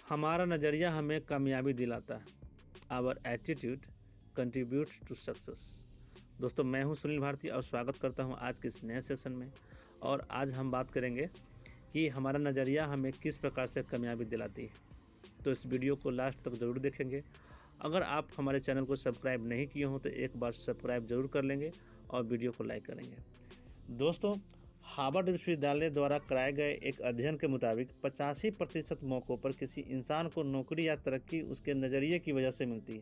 हमारा नज़रिया हमें कामयाबी दिलाता है। Our attitude contributes to success. दोस्तों, मैं हूं सुनील भारती और स्वागत करता हूं आज के इस नए सेशन में। और आज हम बात करेंगे कि हमारा नज़रिया हमें किस प्रकार से कामयाबी दिलाती है। तो इस वीडियो को लास्ट तक ज़रूर देखेंगे। अगर आप हमारे चैनल को सब्सक्राइब नहीं किए हों तो एक बार सब्सक्राइब ज़रूर कर लेंगे और वीडियो को लाइक करेंगे। दोस्तों, हार्वर्ड विश्वविद्यालय द्वारा कराए गए एक अध्ययन के मुताबिक 85% मौक़ों पर किसी इंसान को नौकरी या तरक्की उसके नज़रिए की वजह से मिलती है,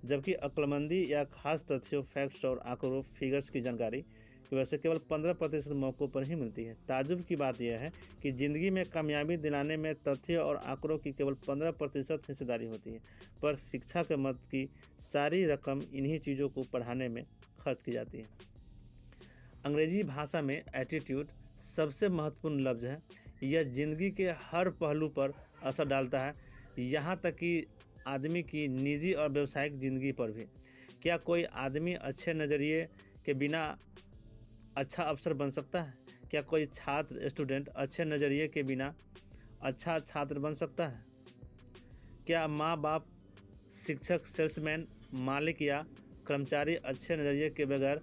जबकि अक्लमंदी या खास तथ्यों, फैक्ट्स और आंकड़ों, फिगर्स की जानकारी की वजह से केवल 15% मौक़ों पर ही मिलती है। ताज्जुब की बात यह है कि ज़िंदगी में कामयाबी दिलाने में तथ्यों और आंकड़ों की केवल 15% हिस्सेदारी होती है, पर शिक्षा के मद की सारी रकम इन्हीं चीज़ों को पढ़ाने में खर्च की जाती है। अंग्रेजी भाषा में एटीट्यूड सबसे महत्वपूर्ण लफ्ज़ है। यह ज़िंदगी के हर पहलू पर असर डालता है, यहाँ तक कि आदमी की निजी और व्यावसायिक ज़िंदगी पर भी। क्या कोई आदमी अच्छे नज़रिए के बिना अच्छा अफसर बन सकता है? क्या कोई छात्र स्टूडेंट अच्छे नज़रिए के बिना अच्छा छात्र बन सकता है? क्या माँ बाप, शिक्षक, सेल्समैन, मालिक या कर्मचारी अच्छे नज़रिए के बगैर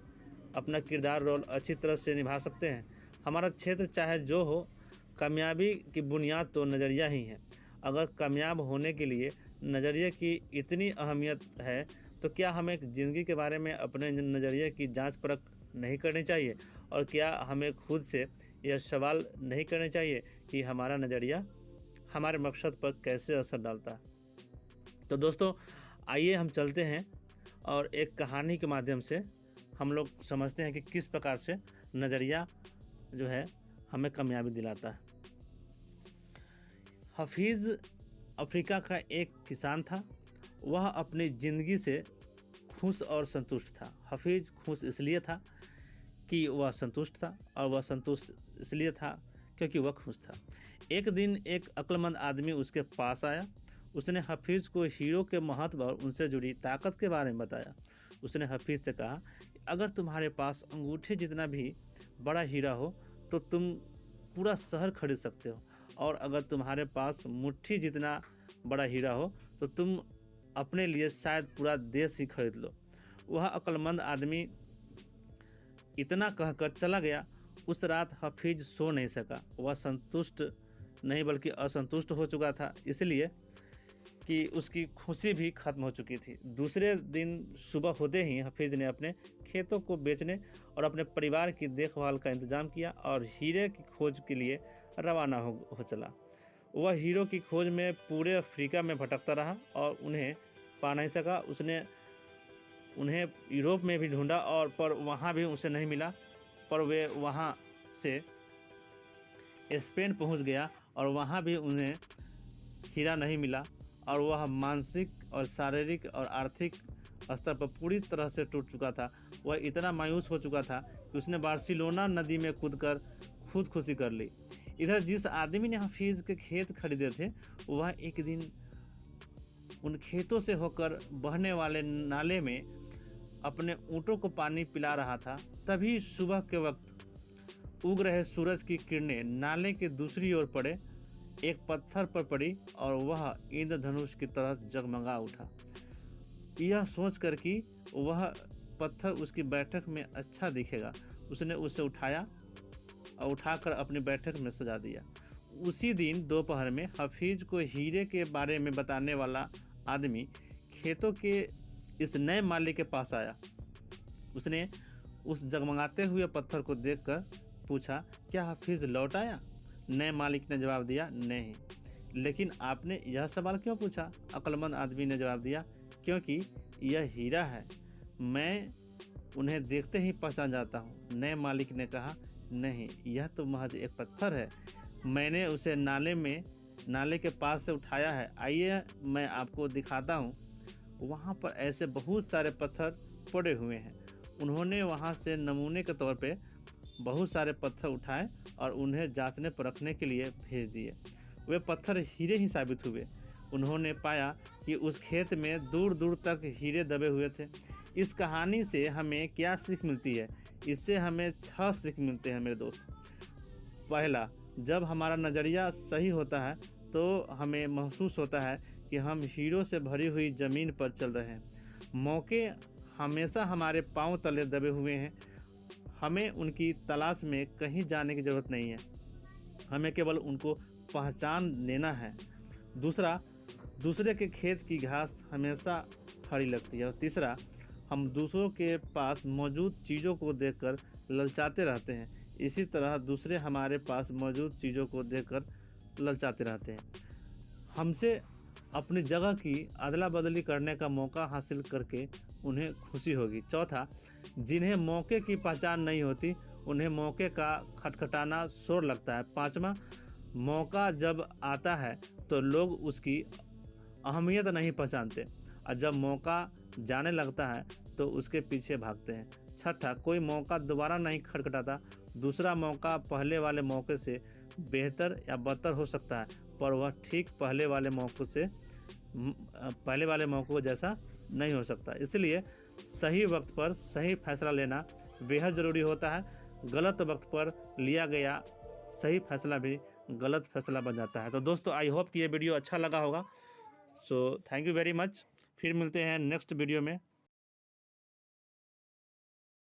अपना किरदार रोल अच्छी तरह से निभा सकते हैं? हमारा क्षेत्र चाहे जो हो, कामयाबी की बुनियाद तो नज़रिया ही है। अगर कामयाब होने के लिए नज़रिए की इतनी अहमियत है तो क्या हमें ज़िंदगी के बारे में अपने नज़रिए की जांच परख नहीं करनी चाहिए? और क्या हमें खुद से यह सवाल नहीं करना चाहिए कि हमारा नज़रिया हमारे मकसद पर कैसे असर डालता है? तो दोस्तों, आइए हम चलते हैं और एक कहानी के माध्यम से हम लोग समझते हैं कि किस प्रकार से नज़रिया जो है हमें कामयाबी दिलाता है। हफीज़ अफ्रीका का एक किसान था। वह अपनी ज़िंदगी से खुश और संतुष्ट था। हफीज़ खुश इसलिए था कि वह संतुष्ट था, और वह संतुष्ट इसलिए था क्योंकि वह खुश था। एक दिन एक अक्लमंद आदमी उसके पास आया। उसने हफीज़ को हीरो के महत्व और उनसे जुड़ी ताकत के बारे में बताया। उसने हफीज़ से कहा, अगर तुम्हारे पास अंगूठे जितना भी बड़ा हीरा हो तो तुम पूरा शहर खरीद सकते हो, और अगर तुम्हारे पास मुट्ठी जितना बड़ा हीरा हो तो तुम अपने लिए शायद पूरा देश ही खरीद लो। वह अक्लमंद आदमी इतना कहकर चला गया। उस रात हफीज़ सो नहीं सका। वह संतुष्ट नहीं बल्कि असंतुष्ट हो चुका था, इसलिए कि उसकी खुशी भी खत्म हो चुकी थी। दूसरे दिन सुबह होते ही हफीज़ ने अपने खेतों को बेचने और अपने परिवार की देखभाल का इंतज़ाम किया और हीरे की खोज के लिए रवाना हो चला। वह हीरो की खोज में पूरे अफ्रीका में भटकता रहा और उन्हें पा नहीं सका। उसने उन्हें यूरोप में भी ढूंढा और पर वहाँ भी उसे नहीं मिला। पर वे वहाँ से स्पेन पहुँच गया और वहाँ भी उन्हें हीरा नहीं मिला, और वह मानसिक और शारीरिक और आर्थिक स्तर पर पूरी तरह से टूट चुका था। वह इतना मायूस हो चुका था कि उसने बार्सिलोना नदी में कूदकर खुदकुशी कर ली। इधर जिस आदमी ने हफीज़ के खेत खरीदे थे, वह एक दिन उन खेतों से होकर बहने वाले नाले में अपने ऊँटों को पानी पिला रहा था। तभी सुबह के वक्त उग रहे सूरज की किरणें नाले के दूसरी ओर पड़े, एक पत्थर पर पड़ी और वह इंद्रधनुष की तरह जगमगा उठा। यह सोचकर कि वह पत्थर उसकी बैठक में अच्छा दिखेगा, उसने उसे उठाया और उठाकर अपनी बैठक में सजा दिया। उसी दिन दोपहर में हफीज़ को हीरे के बारे में बताने वाला आदमी खेतों के इस नए मालिक के पास आया। उसने उस जगमगाते हुए पत्थर को देखकर पूछा, क्या हफीज़ लौट आया? नए मालिक ने जवाब दिया, नहीं। लेकिन आपने यह सवाल क्यों पूछा? अक्लमंद आदमी ने जवाब दिया, क्योंकि यह हीरा है, मैं उन्हें देखते ही पहचान जाता हूँ। नए मालिक ने कहा, नहीं, यह तो महज एक पत्थर है, मैंने उसे नाले के पास से उठाया है। आइए मैं आपको दिखाता हूँ। वहाँ पर ऐसे बहुत सारे पत्थर पड़े हुए हैं। उन्होंने वहाँ से नमूने के तौर पे बहुत सारे पत्थर उठाए और उन्हें जांचने परखने के लिए भेज दिए। वे पत्थर हीरे ही साबित हुए। उन्होंने पाया कि उस खेत में दूर दूर तक हीरे दबे हुए थे। इस कहानी से हमें क्या सीख मिलती है? इससे हमें 6 सीख मिलते हैं मेरे दोस्त। पहला, जब हमारा नज़रिया सही होता है तो हमें महसूस होता है कि हम हीरो से भरी हुई ज़मीन पर चल रहे हैं। मौके हमेशा हमारे पांव तले दबे हुए हैं। हमें उनकी तलाश में कहीं जाने की ज़रूरत नहीं है, हमें केवल उनको पहचान लेना है। दूसरे के खेत की घास हमेशा हरी लगती है। और तीसरा, हम दूसरों के पास मौजूद चीज़ों को देखकर ललचाते रहते हैं, इसी तरह दूसरे हमारे पास मौजूद चीज़ों को देखकर ललचाते रहते हैं। हमसे अपनी जगह की अदला बदली करने का मौका हासिल करके उन्हें खुशी होगी। चौथा, जिन्हें मौके की पहचान नहीं होती उन्हें मौके का खटखटाना शोर लगता है। पाँचवा, मौका जब आता है तो लोग उसकी अहमियत नहीं पहचानते, और जब मौका जाने लगता है तो उसके पीछे भागते हैं। छठा, कोई मौका दोबारा नहीं खटखटाता। दूसरा मौका पहले वाले मौके से बेहतर या बदतर हो सकता है, पर वह ठीक पहले वाले मौके जैसा नहीं हो सकता। इसलिए सही वक्त पर सही फैसला लेना बेहद ज़रूरी होता है। गलत वक्त पर लिया गया सही फैसला भी गलत फैसला बन जाता है। तो दोस्तों, आई होप कि ये वीडियो अच्छा लगा होगा। So thank you very much. फिर मिलते हैं नेक्स्ट वीडियो में।